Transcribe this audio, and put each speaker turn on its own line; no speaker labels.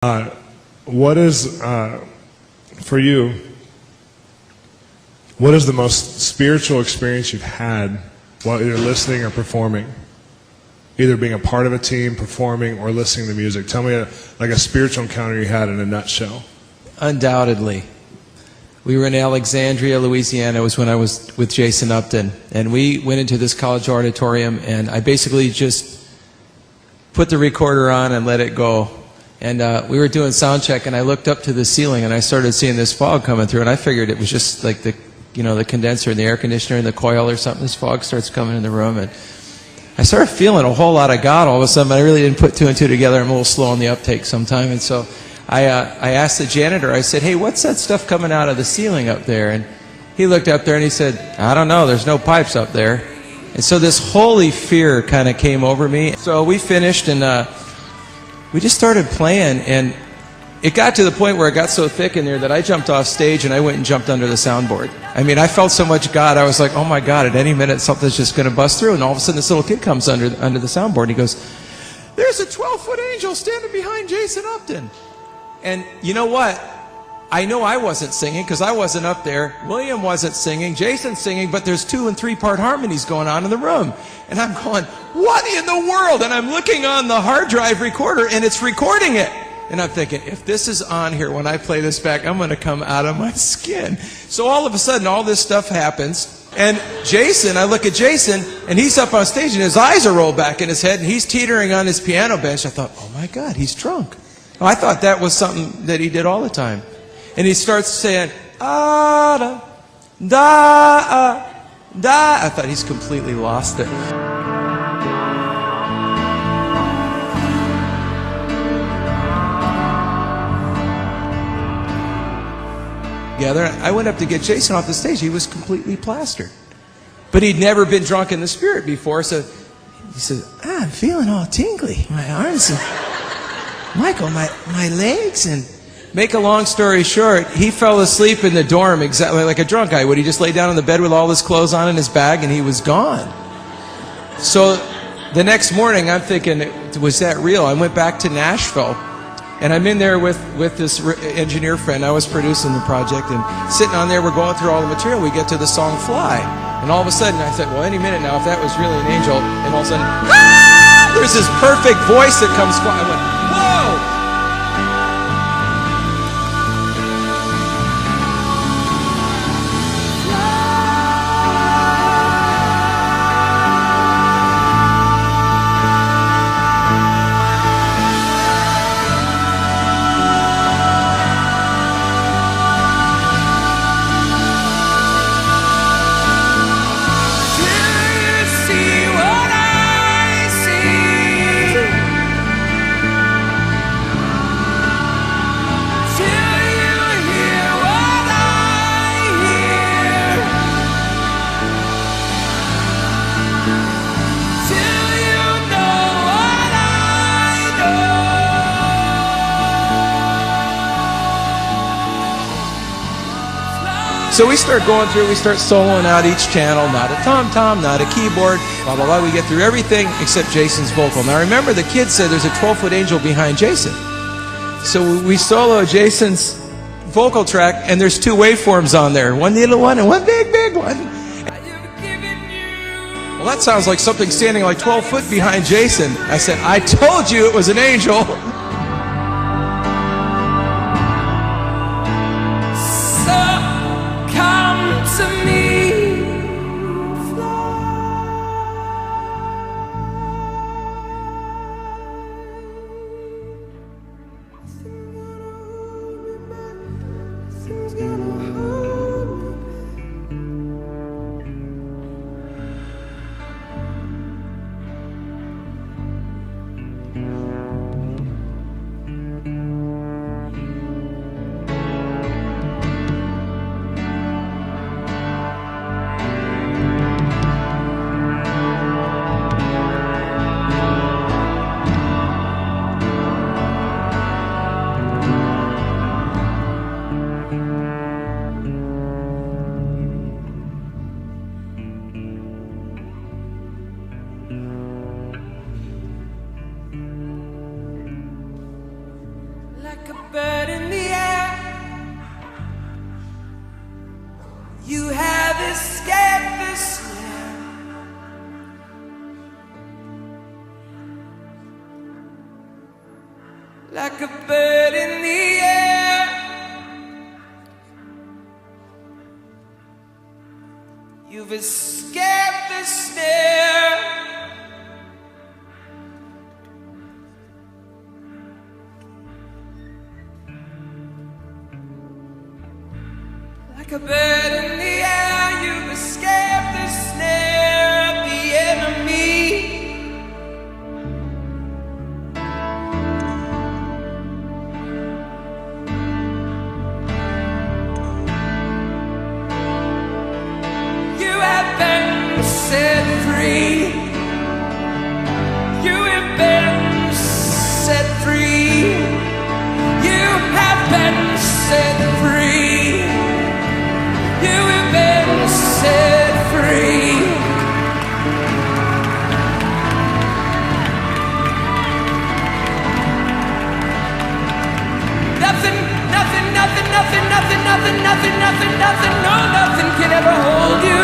What is, for you, what is the most spiritual experience you've had while either listening or performing? Either being a part of a team, performing, or listening to music. Tell me like a spiritual encounter you had in a nutshell.
Undoubtedly. We were in Alexandria, Louisiana. It was when I was with Jason Upton. And we went into this college auditorium, and I basically just put the recorder on and let it go. And we were doing sound check, and I looked up to the ceiling, and I started seeing this fog coming through, and I figured it was just like the condenser in the air conditioner in the coil or something. This fog starts coming in the room, and I started feeling a whole lot of God all of a sudden. I really didn't put two and two together. I'm a little slow on the uptake sometime. And so I asked the janitor, I said, hey, what's that stuff coming out of the ceiling up there? And he looked up there and he said, I don't know, there's no pipes up there. And so this holy fear kind of came over me. So we finished, and we just started playing, and it got to the point where it got so thick in there that I jumped off stage and I went and jumped under the soundboard. I mean, I felt so much God. I was like, oh my God, at any minute something's just going to bust through. And all of a sudden this little kid comes under the soundboard, and he goes, there's a 12-foot angel standing behind Jason Upton. And you know what? I know I wasn't singing because I wasn't up there. William wasn't singing. Jason's singing, but there's 2- and 3-part harmonies going on in the room. And I'm going, what in the world? And I'm looking on the hard drive recorder, and it's recording it. And I'm thinking, if this is on here when I play this back, I'm going to come out of my skin. So all of a sudden, all this stuff happens. And Jason, I look at Jason, and he's up on stage, and his eyes are rolled back in his head, and he's teetering on his piano bench. I thought, oh my God, he's drunk. Oh, I thought that was something that he did all the time. And he starts saying, da, da, da. I thought he's completely lost it. I went up to get Jason off the stage. He was completely plastered. But he'd never been drunk in the spirit before, so he says, I'm feeling all tingly. My arms and Michael, my legs. And make a long story short, he fell asleep in the dorm exactly like a drunk guy would. He just lay down on the bed with all his clothes on in his bag, and he was gone. So the next morning, I'm thinking, was that real? I went back to Nashville. And I'm in there with this engineer friend. I was producing the project, and sitting on there, we're going through all the material. We get to the song Fly. And all of a sudden, I said, well, any minute now, if that was really an angel, and all of a sudden, ah! There's this perfect voice that comes flying. I went, whoa! So we start going through, we start soloing out each channel, not a tom-tom, not a keyboard, blah, blah, blah. We get through everything except Jason's vocal. Now remember, the kid said there's a 12-foot angel behind Jason. So we solo Jason's vocal track, and there's 2 waveforms on there, one little one and one big, big one. Well, that sounds like something standing like 12 foot behind Jason. I said, I told you it was an angel.
like a bird in the air. You have escaped the snare. Like a bird in the air. You've escaped the snare. Like a bird in the air, you've escaped the snare of the enemy. You have been set free. You have been set free. You have been set free. You have been set free. Nothing, nothing, nothing, nothing, nothing, nothing, nothing, nothing, nothing, no, nothing can ever hold you.